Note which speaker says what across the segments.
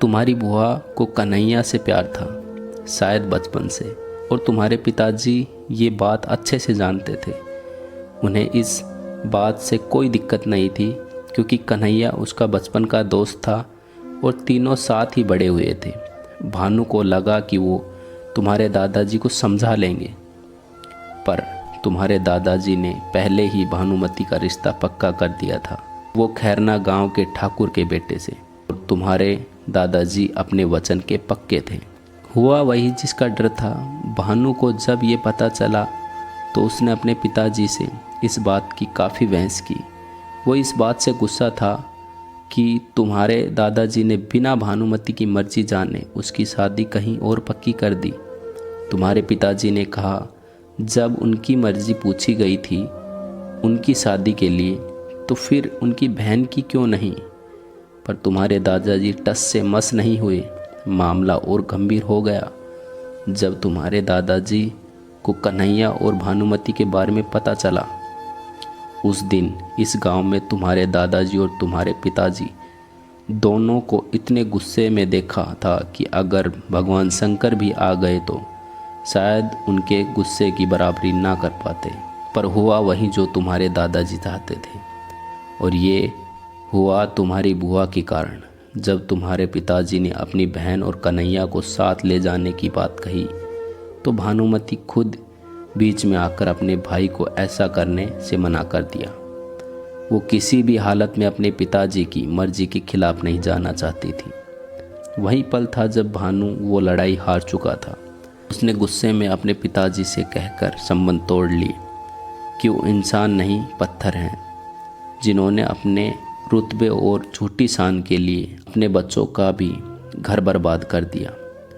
Speaker 1: तुम्हारी बुआ को कन्हैया से प्यार था, शायद बचपन से, और तुम्हारे पिताजी ये बात अच्छे से जानते थे। उन्हें इस बात से कोई दिक्कत नहीं थी क्योंकि कन्हैया उसका बचपन का दोस्त था और तीनों साथ ही बड़े हुए थे। भानु को लगा कि वो तुम्हारे दादाजी को समझा लेंगे, पर तुम्हारे दादाजी ने पहले ही भानुमति का रिश्ता पक्का कर दिया था। वो खैरना गांव के ठाकुर के बेटे से, और तुम्हारे दादाजी अपने वचन के पक्के थे। हुआ वही जिसका डर था। भानु को जब ये पता चला तो उसने अपने पिताजी से इस बात की काफ़ी बहस की। वो इस बात से गुस्सा था कि तुम्हारे दादाजी ने बिना भानुमति की मर्जी जाने उसकी शादी कहीं और पक्की कर दी। तुम्हारे पिताजी ने कहा, जब उनकी मर्जी पूछी गई थी उनकी शादी के लिए तो फिर उनकी बहन की क्यों नहीं। पर तुम्हारे दादाजी टस से मस नहीं हुए। मामला और गंभीर हो गया जब तुम्हारे दादाजी को कन्हैया और भानुमति के बारे में पता चला। उस दिन इस गांव में तुम्हारे दादाजी और तुम्हारे पिताजी दोनों को इतने गुस्से में देखा था कि अगर भगवान शंकर भी आ गए तो शायद उनके गुस्से की बराबरी ना कर पाते। पर हुआ वही जो तुम्हारे दादाजी चाहते थे, और ये हुआ तुम्हारी बुआ के कारण। जब तुम्हारे पिताजी ने अपनी बहन और कन्हैया को साथ ले जाने की बात कही तो भानुमति खुद बीच में आकर अपने भाई को ऐसा करने से मना कर दिया। वो किसी भी हालत में अपने पिताजी की मर्जी के खिलाफ नहीं जाना चाहती थी। वही पल था जब भानु वो लड़ाई हार चुका था। उसने गुस्से में अपने पिताजी से कहकर संबंध तोड़ लिए कि वो इंसान नहीं पत्थर हैं, जिन्होंने अपने रुतबे और झूठी शान के लिए अपने बच्चों का भी घर बर्बाद कर दिया।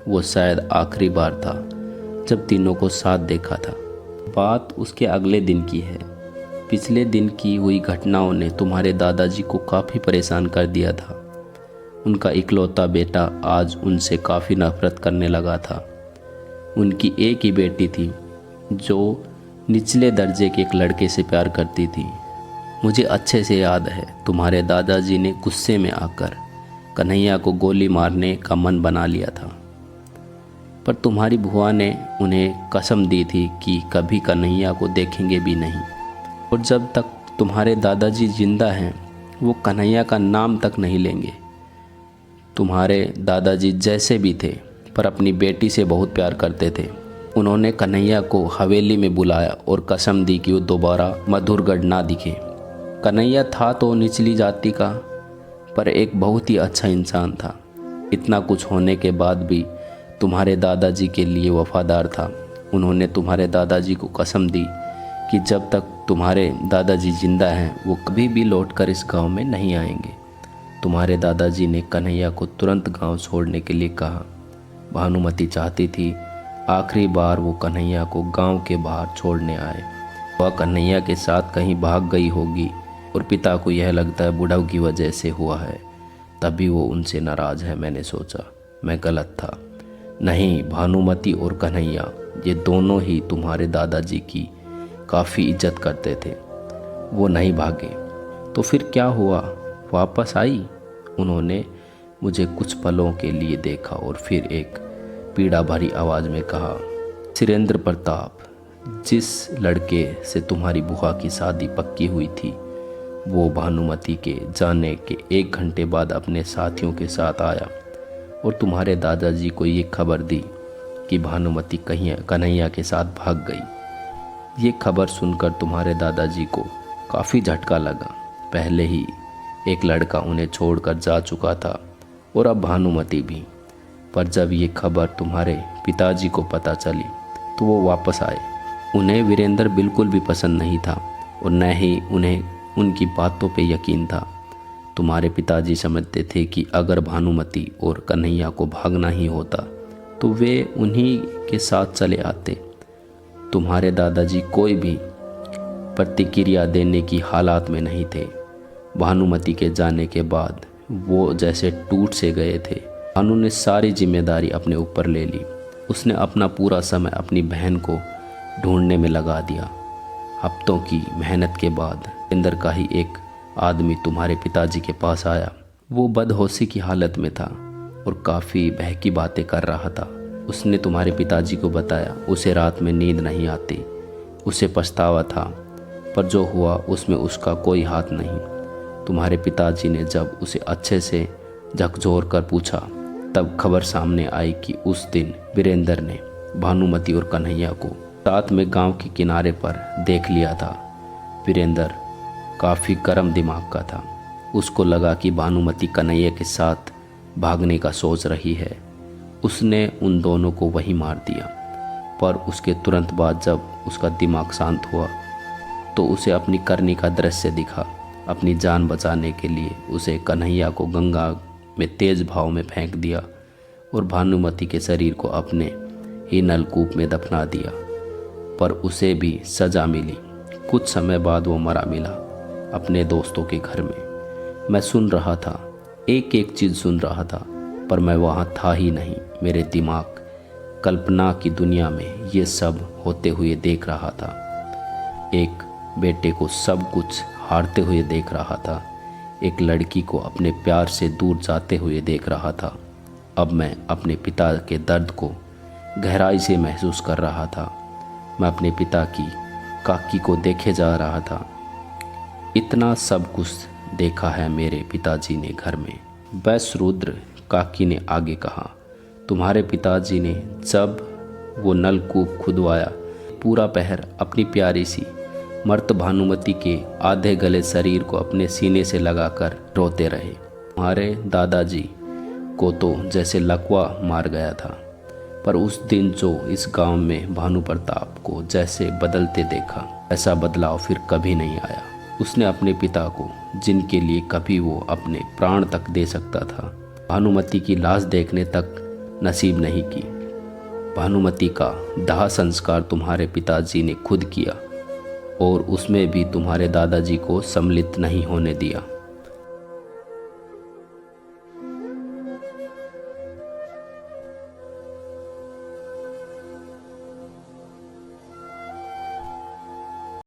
Speaker 1: वो शायद आखिरी बार था जब तीनों को साथ देखा था। बात उसके अगले दिन की है। पिछले दिन की हुई घटनाओं ने तुम्हारे दादाजी को काफ़ी परेशान कर दिया था। उनका इकलौता बेटा आज उनसे काफ़ी नफरत करने लगा था। उनकी एक ही बेटी थी जो निचले दर्जे के एक लड़के से प्यार करती थी। मुझे अच्छे से याद है तुम्हारे दादाजी ने गुस्से में आकर कन्हैया को गोली मारने का मन बना लिया था, पर तुम्हारी बुआ ने उन्हें कसम दी थी कि कभी कन्हैया को देखेंगे भी नहीं, और जब तक तुम्हारे दादाजी जिंदा हैं वो कन्हैया का नाम तक नहीं लेंगे। तुम्हारे दादाजी जैसे भी थे पर अपनी बेटी से बहुत प्यार करते थे। उन्होंने कन्हैया को हवेली में बुलाया और कसम दी कि वो दोबारा मधुरगढ़ ना दिखे। कन्हैया था तो निचली जाति का, पर एक बहुत ही अच्छा इंसान था। इतना कुछ होने के बाद भी तुम्हारे दादाजी के लिए वफादार था। उन्होंने तुम्हारे दादाजी को कसम दी कि जब तक तुम्हारे दादाजी जिंदा हैं वो कभी भी लौटकर इस गांव में नहीं आएंगे। तुम्हारे दादाजी ने कन्हैया को तुरंत गांव छोड़ने के लिए कहा। भानुमति चाहती थी आखिरी बार वो कन्हैया को गांव के बाहर छोड़ने आए। वह कन्हैया के साथ कहीं भाग गई होगी और पिता को यह लगता है बुढ़ाऊ की वजह से हुआ है, तभी वो उनसे नाराज़ है। मैंने सोचा मैं गलत था। नहीं, भानुमति और कन्हैया ये दोनों ही तुम्हारे दादाजी की काफ़ी इज्जत करते थे। वो नहीं भागे तो फिर क्या हुआ, वापस आई। उन्होंने मुझे कुछ पलों के लिए देखा और फिर एक पीड़ा भरी आवाज़ में कहा, सिरेंद्र प्रताप, जिस लड़के से तुम्हारी बुआ की शादी पक्की हुई थी वो भानुमति के जाने के 1 घंटे बाद अपने साथियों के साथ आया और तुम्हारे दादाजी को ये खबर दी कि भानुमति कन्हैया के साथ भाग गई। ये खबर सुनकर तुम्हारे दादाजी को काफ़ी झटका लगा। पहले ही एक लड़का उन्हें छोड़कर जा चुका था और अब भानुमति भी। पर जब ये खबर तुम्हारे पिताजी को पता चली तो वो वापस आए। उन्हें वीरेंद्र बिल्कुल भी पसंद नहीं था और न ही उन्हें उनकी बातों पे यकीन था। तुम्हारे पिताजी समझते थे कि अगर भानुमति और कन्हैया को भागना ही होता तो वे उन्हीं के साथ चले आते। तुम्हारे दादाजी कोई भी प्रतिक्रिया देने की हालात में नहीं थे। भानुमति के जाने के बाद वो जैसे टूट से गए थे। भानु ने सारी जिम्मेदारी अपने ऊपर ले ली। उसने अपना पूरा समय अपनी बहन को ढूंढने में लगा दिया। हफ्तों की मेहनत के बाद इंदर का ही एक आदमी तुम्हारे पिताजी के पास आया। वो बदहोशी की हालत में था और काफ़ी बहकी बातें कर रहा था। उसने तुम्हारे पिताजी को बताया उसे रात में नींद नहीं आती, उसे पछतावा था, पर जो हुआ उसमें उसका कोई हाथ नहीं। तुम्हारे पिताजी ने जब उसे अच्छे से झकझोर कर पूछा तब खबर सामने आई कि उस दिन वीरेंद्र ने भानुमति और कन्हैया को साथ में गांव के किनारे पर देख लिया था। वीरेंद्र काफ़ी गर्म दिमाग का था। उसको लगा कि भानुमति कन्हैया के साथ भागने का सोच रही है। उसने उन दोनों को वहीं मार दिया, पर उसके तुरंत बाद जब उसका दिमाग शांत हुआ तो उसे अपनी करनी का दृश्य दिखा। अपनी जान बचाने के लिए उसे कन्हैया को गंगा में तेज भाव में फेंक दिया और भानुमति के शरीर को अपने ही नलकूप में दफना दिया, पर उसे भी सज़ा मिली। कुछ समय बाद वो मरा मिला अपने दोस्तों के घर में। मैं सुन रहा था, एक एक चीज़ सुन रहा था, पर मैं वहाँ था ही नहीं। मेरे दिमाग कल्पना की दुनिया में ये सब होते हुए देख रहा था। एक बेटे को सब कुछ हारते हुए देख रहा था, एक लड़की को अपने प्यार से दूर जाते हुए देख रहा था। अब मैं अपने पिता के दर्द को गहराई से महसूस कर रहा था। मैं अपने पिता की काकी को देखे जा रहा था। इतना सब कुछ देखा है मेरे पिताजी ने घर में। बस रुद्र, काकी ने आगे कहा, तुम्हारे पिताजी ने जब वो नलकूप खुदवाया पूरा पहर अपनी प्यारी सी मर्त भानुमति के आधे गले शरीर को अपने सीने से लगाकर रोते रहे। तुम्हारे दादाजी को तो जैसे लकवा मार गया था, पर उस दिन जो इस गांव में भानु प्रताप को जैसे बदलते देखा, ऐसा बदलाव फिर कभी नहीं आया। उसने अपने पिता को, जिनके लिए कभी वो अपने प्राण तक दे सकता था, भानुमति की लाश देखने तक नसीब नहीं की। भानुमति का दाह संस्कार तुम्हारे पिताजी ने खुद किया और उसमें भी तुम्हारे दादाजी को सम्मिलित नहीं होने दिया।